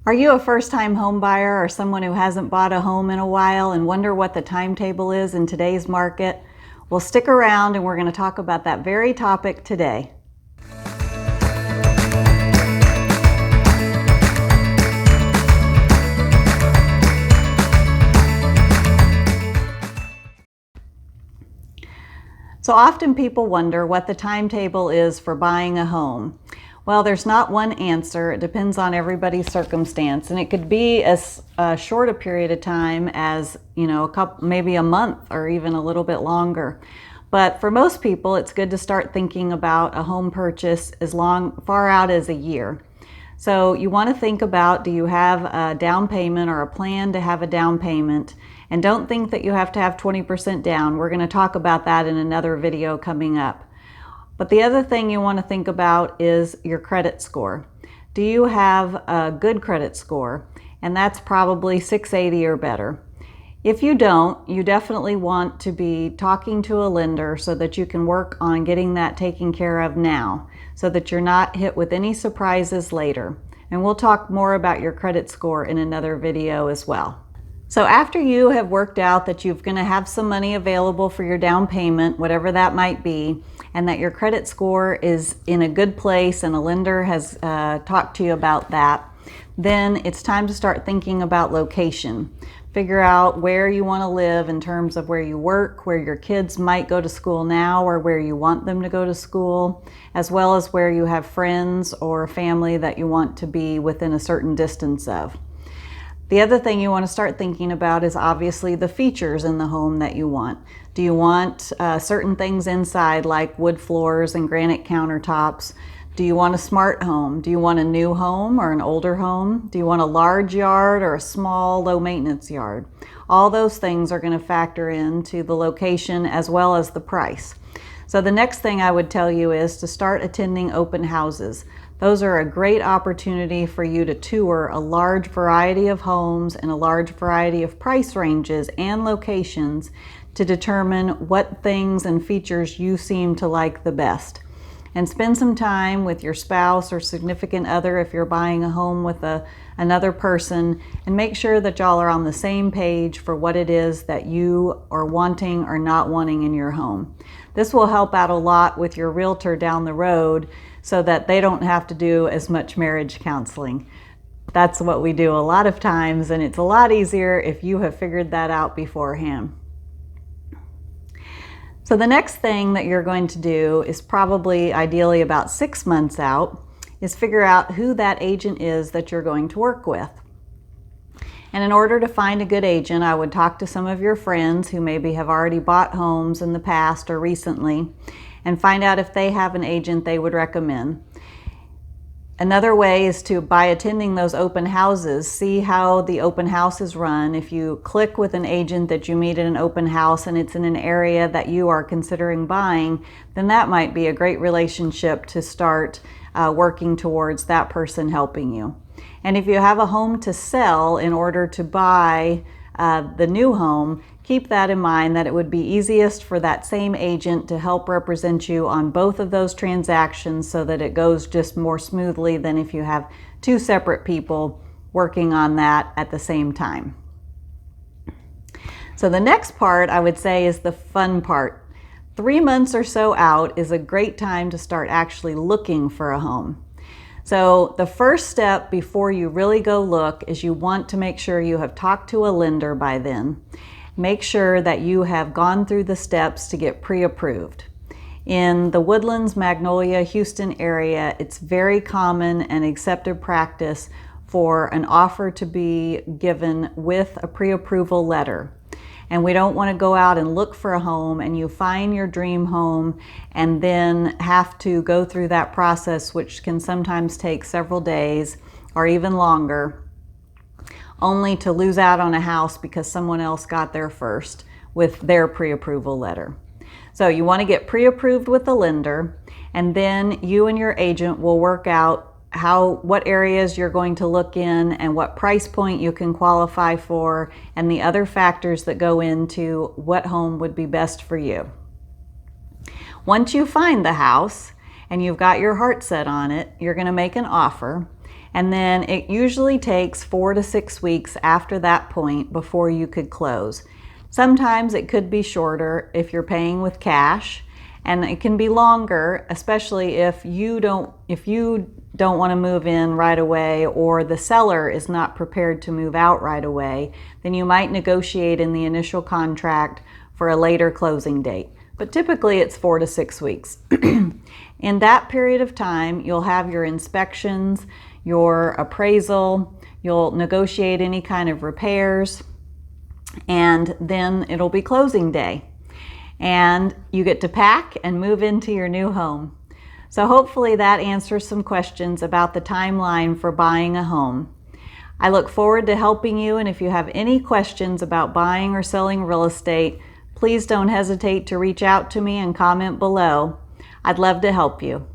Are you a first-time home buyer or someone who hasn't bought a home in a while and wonder what the timetable is in today's market? Well, stick around and we're going to talk about that very topic today. So often people wonder what the timetable is for buying a home. Well, there's not one answer. It depends on everybody's circumstance, and it could be as short a period of time as, maybe a month or even a little bit longer. But for most people, it's good to start thinking about a home purchase as far out as a year. So you want to think about, do you have a down payment or a plan to have a down payment? And don't think that you have to have 20% down. We're going to talk about that in another video coming up. But the other thing you want to think about is your credit score. Do you have a good credit score? And that's probably 680 or better. If you don't, you definitely want to be talking to a lender so that you can work on getting that taken care of now, so that you're not hit with any surprises later. And we'll talk more about your credit score in another video as well. So after you have worked out that you're going to have some money available for your down payment, whatever that might be, and that your credit score is in a good place and a lender has talked to you about that, then it's time to start thinking about location. Figure out where you want to live in terms of where you work, where your kids might go to school now, or where you want them to go to school, as well as where you have friends or family that you want to be within a certain distance of. The other thing you want to start thinking about is obviously the features in the home that you want. Do you want certain things inside like wood floors and granite countertops? Do you want a smart home? Do you want a new home or an older home? Do you want a large yard or a small, low maintenance yard? All those things are going to factor into the location as well as the price. So the next thing I would tell you is to start attending open houses. Those are a great opportunity for you to tour a large variety of homes and a large variety of price ranges and locations to determine what things and features you seem to like the best. And spend some time with your spouse or significant other if you're buying a home with another person, and make sure that y'all are on the same page for what it is that you are wanting or not wanting in your home. This will help out a lot with your realtor down the road so that they don't have to do as much marriage counseling. That's what we do a lot of times, and it's a lot easier if you have figured that out beforehand. So the next thing that you're going to do is probably ideally about 6 months out is figure out who that agent is that you're going to work with. And in order to find a good agent, I would talk to some of your friends who maybe have already bought homes in the past or recently and find out if they have an agent they would recommend. Another way is to, by attending those open houses, see how the open house is run. If you click with an agent that you meet at an open house and it's in an area that you are considering buying, then that might be a great relationship to start working towards that person helping you. And if you have a home to sell in order to buy the new home, keep that in mind, that it would be easiest for that same agent to help represent you on both of those transactions so that it goes just more smoothly than if you have two separate people working on that at the same time. So the next part I would say is the fun part. 3 months or so out is a great time to start actually looking for a home. So the first step before you really go look is you want to make sure you have talked to a lender by then. Make sure that you have gone through the steps to get pre-approved. In the Woodlands, Magnolia, Houston area, it's very common and accepted practice for an offer to be given with a pre-approval letter. And we don't want to go out and look for a home and you find your dream home and then have to go through that process, which can sometimes take several days or even longer, only to lose out on a house because someone else got there first with their pre-approval letter. So you want to get pre-approved with the lender, and then you and your agent will work out what areas you're going to look in and what price point you can qualify for and the other factors that go into what home would be best for you. Once you find the house and you've got your heart set on it, you're going to make an offer. And then it usually takes 4 to 6 weeks after that point before you could close. Sometimes it could be shorter if you're paying with cash, and it can be longer, especially if you don't want to move in right away, or the seller is not prepared to move out right away. Then you might negotiate in the initial contract for a later closing date. But typically it's 4 to 6 weeks. In that period of time, you'll have your inspections, your appraisal, you'll negotiate any kind of repairs, and then it'll be closing day. And you get to pack and move into your new home. So hopefully that answers some questions about the timeline for buying a home. I look forward to helping you, and if you have any questions about buying or selling real estate, please don't hesitate to reach out to me and comment below. I'd love to help you.